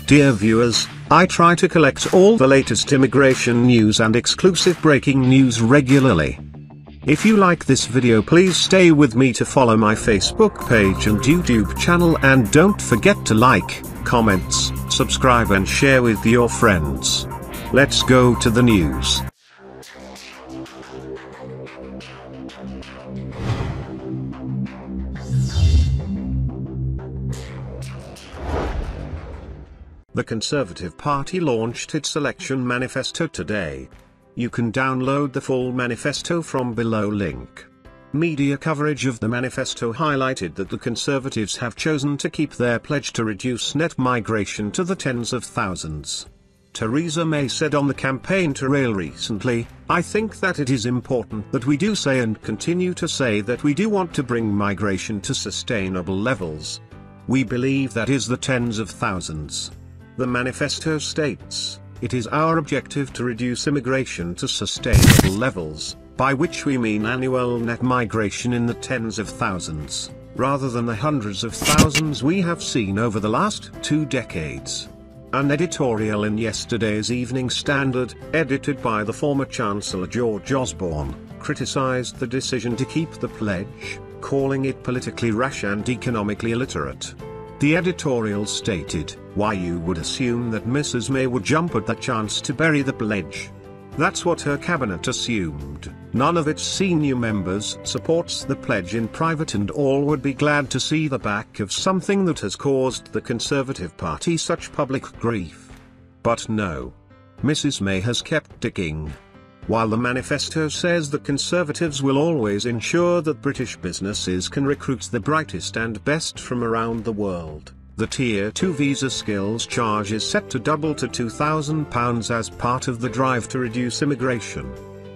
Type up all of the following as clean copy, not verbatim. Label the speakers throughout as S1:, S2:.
S1: Dear viewers, I try to collect all the latest immigration news and exclusive breaking news regularly. If you like this video, please stay with me to follow my Facebook page and YouTube channel, and don't forget to like, comments, subscribe and share with your friends. Let's go to the news. The Conservative Party launched its election manifesto today. You can download the full manifesto from below link. Media coverage of the manifesto highlighted that the Conservatives have chosen to keep their pledge to reduce net migration to the tens of thousands. Theresa May said on the campaign trail recently, "I think that it is important that we do say and continue to say that we do want to bring migration to sustainable levels. We believe that is the tens of thousands." The manifesto states, "It is our objective to reduce immigration to sustainable levels, by which we mean annual net migration in the tens of thousands, rather than the hundreds of thousands we have seen over the last 2 decades." An editorial in yesterday's Evening Standard, edited by the former Chancellor George Osborne, criticized the decision to keep the pledge, calling it politically rash and economically illiterate. The editorial stated, "Why you would assume that Mrs. May would jump at that chance to bury the pledge. That's what her cabinet assumed. None of its senior members supports the pledge in private, and all would be glad to see the back of something that has caused the Conservative Party such public grief." But no. Mrs. May has kept digging. While the manifesto says the Conservatives will always ensure that British businesses can recruit the brightest and best from around the world, the Tier 2 visa skills charge is set to double to £2,000 as part of the drive to reduce immigration.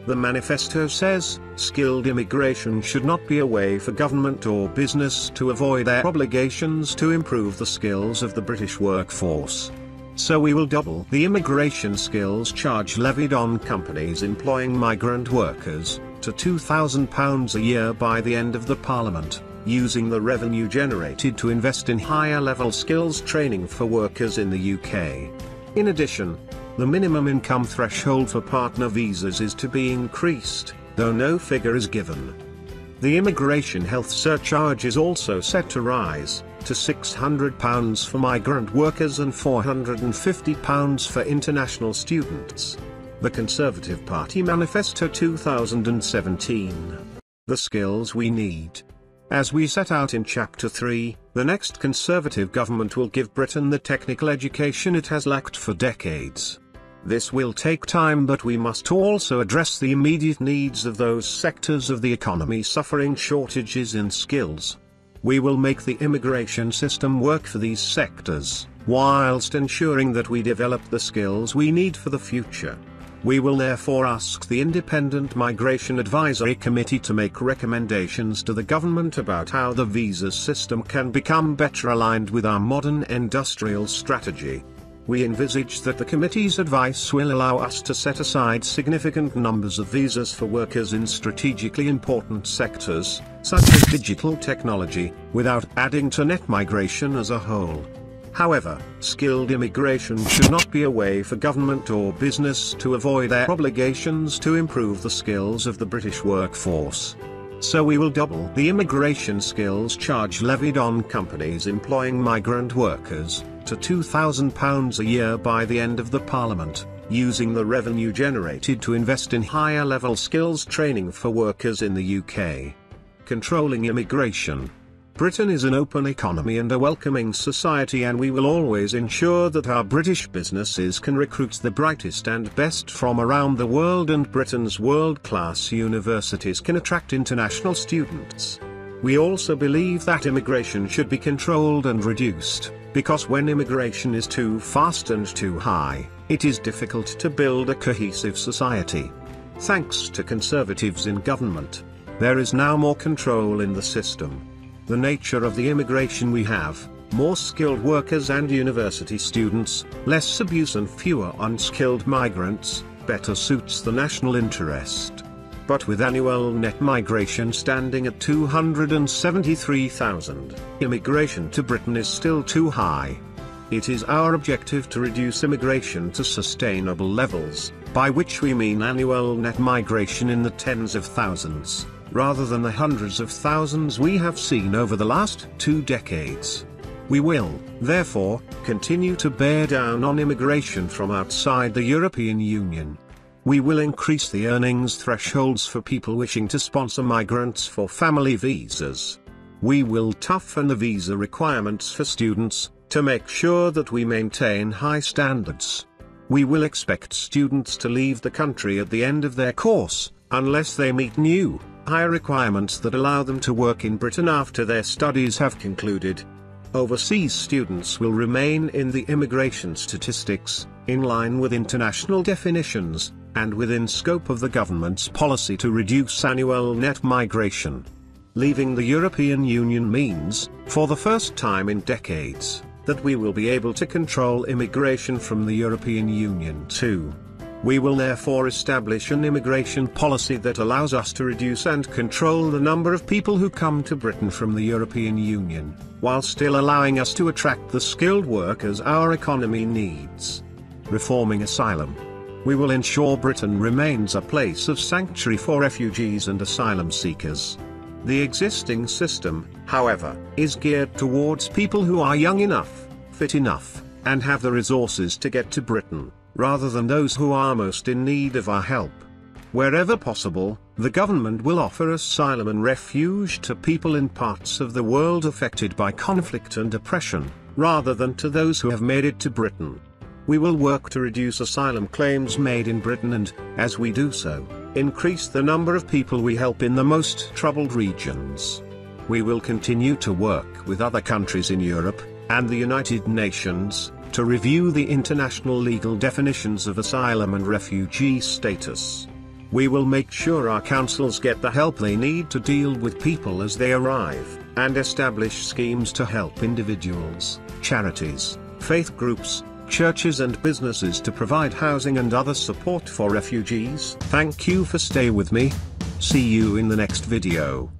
S1: The manifesto says, skilled immigration should not be a way for government or business to avoid their obligations to improve the skills of the British workforce. So we will double the immigration skills charge levied on companies employing migrant workers, to £2,000 a year by the end of the Parliament, using the revenue generated to invest in higher level skills training for workers in the UK. In addition, the minimum income threshold for partner visas is to be increased, though no figure is given. The immigration health surcharge is also set to rise to £600 for migrant workers and £450 for international students. The Conservative Party Manifesto 2017. The skills we need. As we set out in Chapter 3, the next Conservative government will give Britain the technical education it has lacked for decades. This will take time, but we must also address the immediate needs of those sectors of the economy suffering shortages in skills. We will make the immigration system work for these sectors, whilst ensuring that we develop the skills we need for the future. We will therefore ask the Independent Migration Advisory Committee to make recommendations to the government about how the visa system can become better aligned with our modern industrial strategy. We envisage that the committee's advice will allow us to set aside significant numbers of visas for workers in strategically important sectors, such as digital technology, without adding to net migration as a whole. However, skilled immigration should not be a way for government or business to avoid their obligations to improve the skills of the British workforce. So we will double the immigration skills charge levied on companies employing migrant workers, to £2,000 a year by the end of the Parliament, using the revenue generated to invest in higher level skills training for workers in the UK. Controlling immigration. Britain is an open economy and a welcoming society, and we will always ensure that our British businesses can recruit the brightest and best from around the world, and Britain's world-class universities can attract international students. We also believe that immigration should be controlled and reduced, because when immigration is too fast and too high, it is difficult to build a cohesive society. Thanks to Conservatives in government, there is now more control in the system. The nature of the immigration we have, more skilled workers and university students, less abuse and fewer unskilled migrants, better suits the national interest. But with annual net migration standing at 273,000, immigration to Britain is still too high. It is our objective to reduce immigration to sustainable levels, by which we mean annual net migration in the tens of thousands, rather than the hundreds of thousands we have seen over the last 2 decades. We will, therefore, continue to bear down on immigration from outside the European Union. We will increase the earnings thresholds for people wishing to sponsor migrants for family visas. We will toughen the visa requirements for students, to make sure that we maintain high standards. We will expect students to leave the country at the end of their course, unless they meet new, higher requirements that allow them to work in Britain after their studies have concluded. Overseas students will remain in the immigration statistics, in line with international definitions, and within scope of the government's policy to reduce annual net migration. Leaving the European Union means, for the first time in decades, that we will be able to control immigration from the European Union too. We will therefore establish an immigration policy that allows us to reduce and control the number of people who come to Britain from the European Union, while still allowing us to attract the skilled workers our economy needs. Reforming asylum. We will ensure Britain remains a place of sanctuary for refugees and asylum seekers. The existing system, however, is geared towards people who are young enough, fit enough, and have the resources to get to Britain, rather than those who are most in need of our help. Wherever possible, the government will offer asylum and refuge to people in parts of the world affected by conflict and oppression, rather than to those who have made it to Britain. We will work to reduce asylum claims made in Britain and, as we do so, increase the number of people we help in the most troubled regions. We will continue to work with other countries in Europe, and the United Nations, to review the international legal definitions of asylum and refugee status. We will make sure our councils get the help they need to deal with people as they arrive, and establish schemes to help individuals, charities, faith groups, churches and businesses to provide housing and other support for refugees. Thank you for staying with me. See you in the next video.